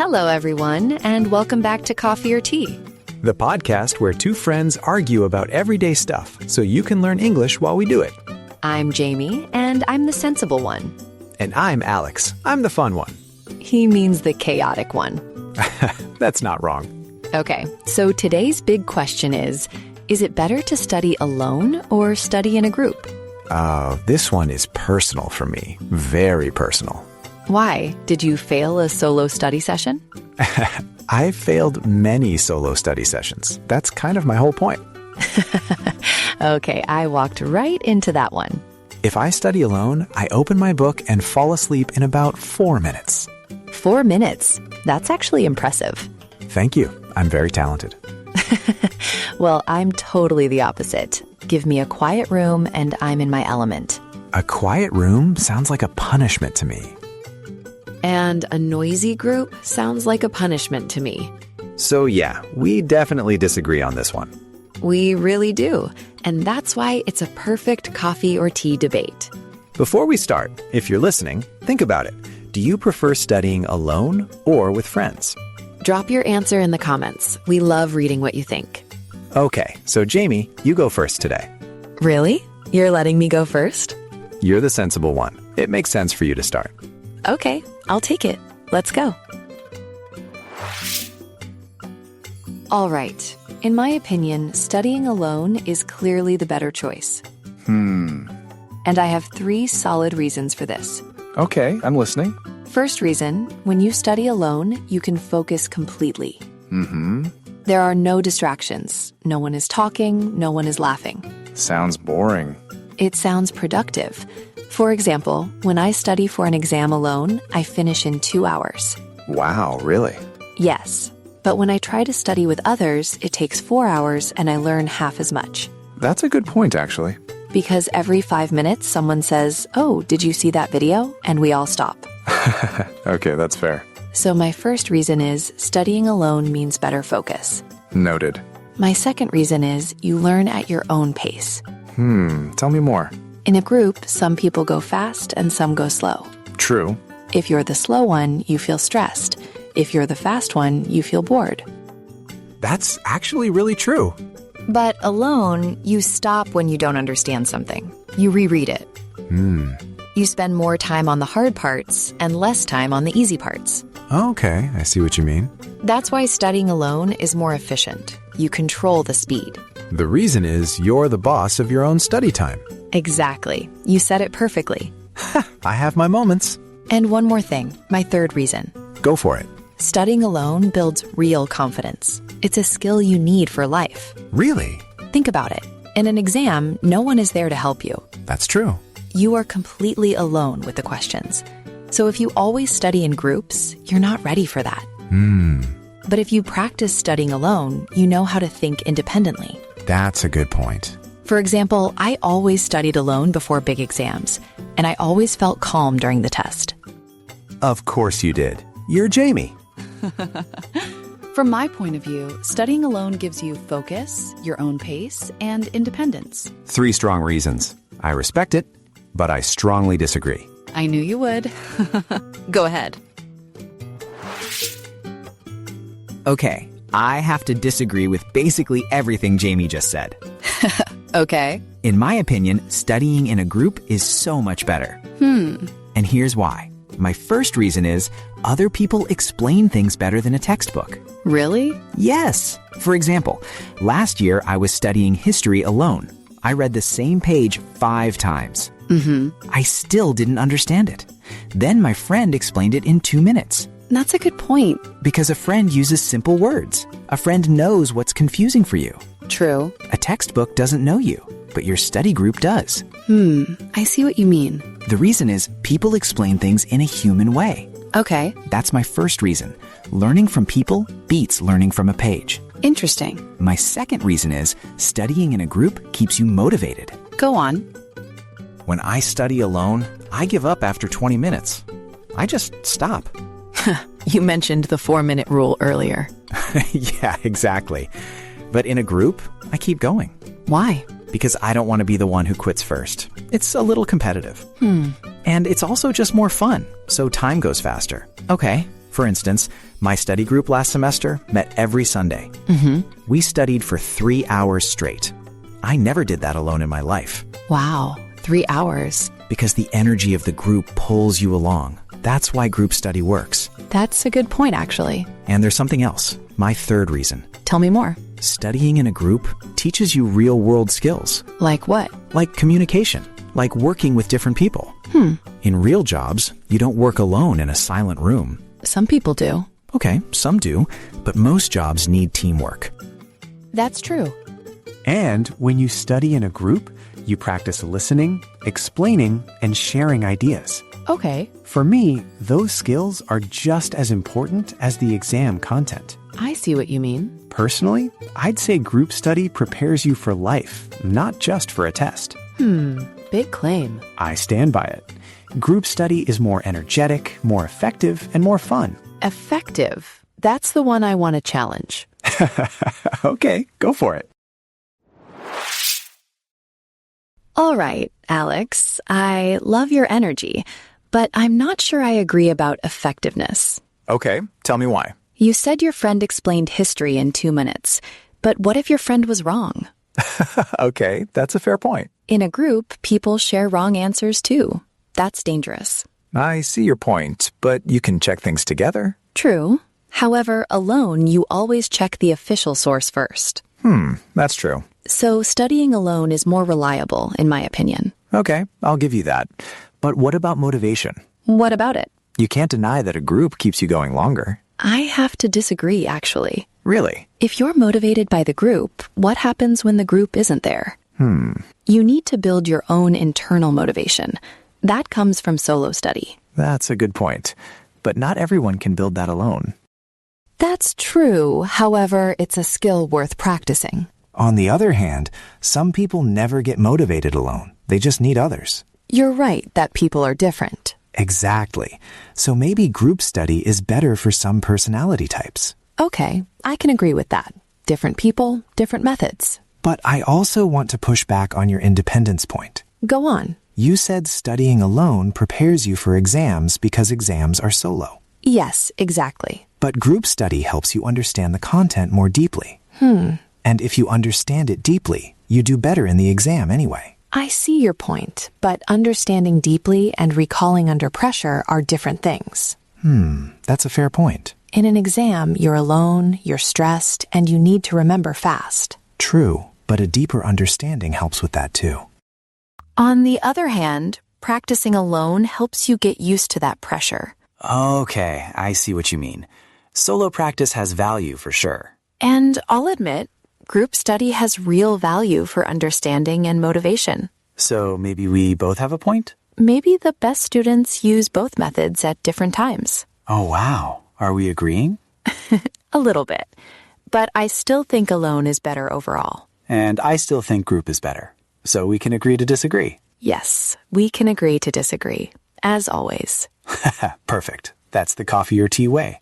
Hello, everyone, and welcome back to Coffee or Tea, the podcast where two friends argue about everyday stuff so you can learn English while we do it. I'm Jamie, and I'm the sensible one. And I'm Alex. I'm the fun one. He means the chaotic one. That's not wrong. Okay, so today's big question is it better to study alone or study in a group? This one is personal for me. Very personal. Why? Did you fail a solo study session? I've failed many solo study sessions. That's kind of my whole point. Okay, I walked right into that one. If I study alone, I open my book and fall asleep in about 4 minutes. 4 minutes? That's actually impressive. Thank you. I'm very talented. Well, I'm totally the opposite. Give me a quiet room and I'm in my element. A quiet room sounds like a punishment to me. And a noisy group sounds like a punishment to me. So yeah, we definitely disagree on this one. We really do. And that's why it's a perfect coffee or tea debate. Before we start, if you're listening, think about it. Do you prefer studying alone or with friends? Drop your answer in the comments. We love reading what you think. Okay, so Jamie, you go first today. Really? You're letting me go first? You're the sensible one. It makes sense for you to start. Okay, I'll take it. Let's go. All right. In my opinion, studying alone is clearly the better choice. And I have 3 solid reasons for this. Okay, I'm listening. First reason, when you study alone, you can focus completely. There are no distractions. No one is talking, no one is laughing. Sounds boring. It sounds productive. For example, when I study for an exam alone, I finish in 2 hours. Wow, really? Yes. But when I try to study with others, it takes 4 hours and I learn half as much. That's a good point, actually. Because every 5 minutes, someone says, "Oh, did you see that video?" And we all stop. Okay, that's fair. So my first reason is studying alone means better focus. Noted. My second reason is you learn at your own pace. Tell me more. In a group, some people go fast and some go slow. True. If you're the slow one, you feel stressed. If you're the fast one, you feel bored. That's actually really true. But alone, you stop when you don't understand something. You reread it. You spend more time on the hard parts and less time on the easy parts. Okay, I see what you mean. That's why studying alone is more efficient. You control the speed. The reason is you're the boss of your own study time. Exactly. You said it perfectly. I have my moments. And one more thing, my third reason. Go for it. Studying alone builds real confidence. It's a skill you need for life. Really? Think about it. In an exam, no one is there to help you. That's true. You are completely alone with the questions. So if you always study in groups, you're not ready for that. But if you practice studying alone, you know how to think independently. That's a good point. For example, I always studied alone before big exams, and I always felt calm during the test. Of course you did. You're Jamie. From my point of view, studying alone gives you focus, your own pace, and independence. 3 strong reasons. I respect it, but I strongly disagree. I knew you would. Go ahead. Okay, I have to disagree with basically everything Jamie just said. Okay. In my opinion, studying in a group is so much better. And here's why. My first reason is other people explain things better than a textbook. Really? Yes. For example, last year I was studying history alone. I read the same page 5 times. I still didn't understand it. Then my friend explained it in 2 minutes. That's a good point. Because a friend uses simple words. A friend knows what's confusing for you. True. A textbook doesn't know you, but your study group does. I see what you mean. The reason is people explain things in a human way. Okay. That's my first reason. Learning from people beats learning from a page. Interesting. My second reason is studying in a group keeps you motivated. Go on. When I study alone, I give up after 20 minutes. I just stop. You mentioned the 4-minute rule earlier. Yeah, exactly. But in a group, I keep going. Why? Because I don't want to be the one who quits first. It's a little competitive. And it's also just more fun, so time goes faster. Okay, For instance, my study group last semester met every Sunday. We studied for 3 hours straight. I never did that alone in my life. Wow, 3 hours. Because the energy of the group pulls you along. That's why group study works. That's a good point, actually. And there's something else, my third reason. Tell me more. Studying in a group teaches you real-world skills. Like what? Like communication, like working with different people. In real jobs, you don't work alone in a silent room. Some people do. Okay, some do, but most jobs need teamwork. That's true. And when you study in a group, you practice listening, explaining, and sharing ideas. Okay, For me, those skills are just as important as the exam content. I see what you mean. Personally, I'd say group study prepares you for life, not just for a test. Big claim. I stand by it. Group study is more energetic, more effective, and more fun. Effective. That's the one I want to challenge. Okay, go for it. All right, Alex, I love your energy, but I'm not sure I agree about effectiveness. Okay, tell me why. You said your friend explained history in 2 minutes, but what if your friend was wrong? Okay, that's a fair point. In a group, people share wrong answers too. That's dangerous. I see your point, but you can check things together. True. However, alone, you always check the official source first. That's true. So studying alone is more reliable, in my opinion. Okay, I'll give you that. But what about motivation? What about it? You can't deny that a group keeps you going longer. I have to disagree, actually. Really? If you're motivated by the group, what happens when the group isn't there? You need to build your own internal motivation. That comes from solo study. That's a good point. But not everyone can build that alone. That's true. However, it's a skill worth practicing. On the other hand, some people never get motivated alone. They just need others. You're right that people are different. Exactly. So maybe group study is better for some personality types. Okay, I can agree with that. Different people, different methods. But I also want to push back on your independence point. Go on. You said studying alone prepares you for exams because exams are solo. Yes, exactly. But group study helps you understand the content more deeply. And if you understand it deeply, you do better in the exam anyway. I see your point, but understanding deeply and recalling under pressure are different things. That's a fair point. In an exam, you're alone, you're stressed, and you need to remember fast. True, but a deeper understanding helps with that too. On the other hand, practicing alone helps you get used to that pressure. Okay, I see what you mean. Solo practice has value for sure. And I'll admit, group study has real value for understanding and motivation. So maybe we both have a point? Maybe the best students use both methods at different times. Oh, wow. Are we agreeing? A little bit. But I still think alone is better overall. And I still think group is better. So we can agree to disagree. Yes, we can agree to disagree, as always. Perfect. That's the coffee or tea way.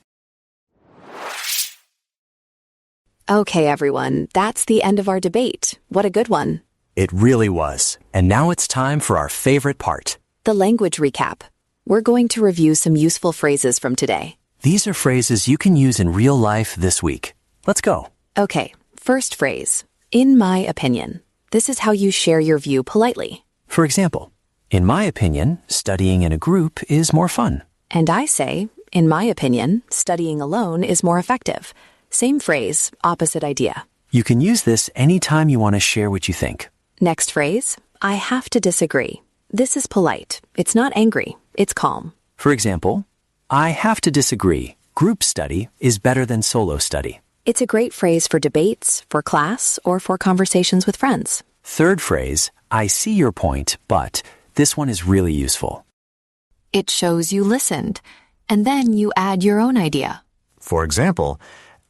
Okay, everyone, that's the end of our debate. What a good one. It really was. And now it's time for our favorite part. The language recap. We're going to review some useful phrases from today. These are phrases you can use in real life this week. Let's go. Okay, first phrase. In my opinion. This is how you share your view politely. For example, in my opinion, studying in a group is more fun. And I say, in my opinion, studying alone is more effective. Same phrase, opposite idea. You can use this anytime you want to share what you think. Next phrase, I have to disagree. This is polite. It's not angry. It's calm. For example, I have to disagree. Group study is better than solo study. It's a great phrase for debates, for class, or for conversations with friends. Third phrase, I see your point, but this one is really useful. It shows you listened, and then you add your own idea. For example,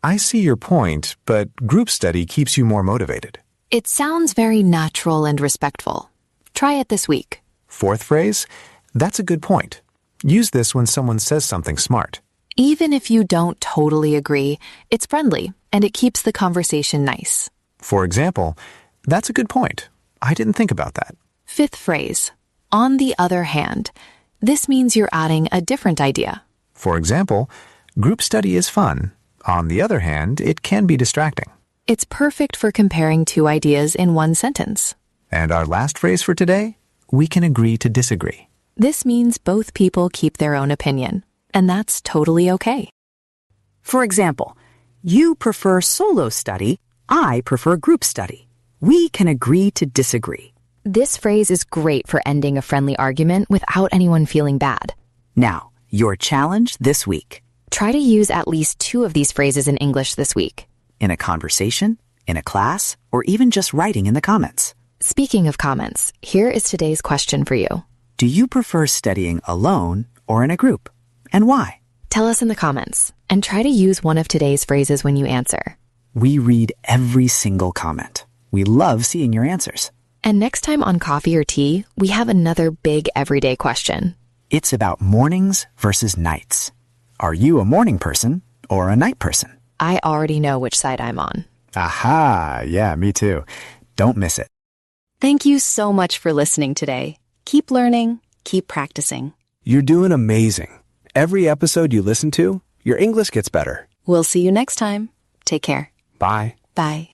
I see your point, but group study keeps you more motivated. It sounds very natural and respectful. Try it this week. Fourth phrase, that's a good point. Use this when someone says something smart. Even if you don't totally agree, it's friendly, and it keeps the conversation nice. For example, that's a good point. I didn't think about that. Fifth phrase, on the other hand. This means you're adding a different idea. For example, Group study is fun. On the other hand, it can be distracting. It's perfect for comparing two ideas in one sentence. And our last phrase for today? We can agree to disagree. This means both people keep their own opinion, and that's totally okay. For example, you prefer solo study, I prefer group study. We can agree to disagree. This phrase is great for ending a friendly argument without anyone feeling bad. Now, your challenge this week. Try to use at least 2 of these phrases in English this week. In a conversation, in a class, or even just writing in the comments. Speaking of comments, here is today's question for you. Do you prefer studying alone or in a group? And why? Tell us in the comments, and try to use one of today's phrases when you answer. We read every single comment. We love seeing your answers. And next time on Coffee or Tea, we have another big everyday question. It's about mornings versus nights. Are you a morning person or a night person? I already know which side I'm on. Aha! Yeah, me too. Don't miss it. Thank you so much for listening today. Keep learning, keep practicing. You're doing amazing. Every episode you listen to, your English gets better. We'll see you next time. Take care. Bye. Bye.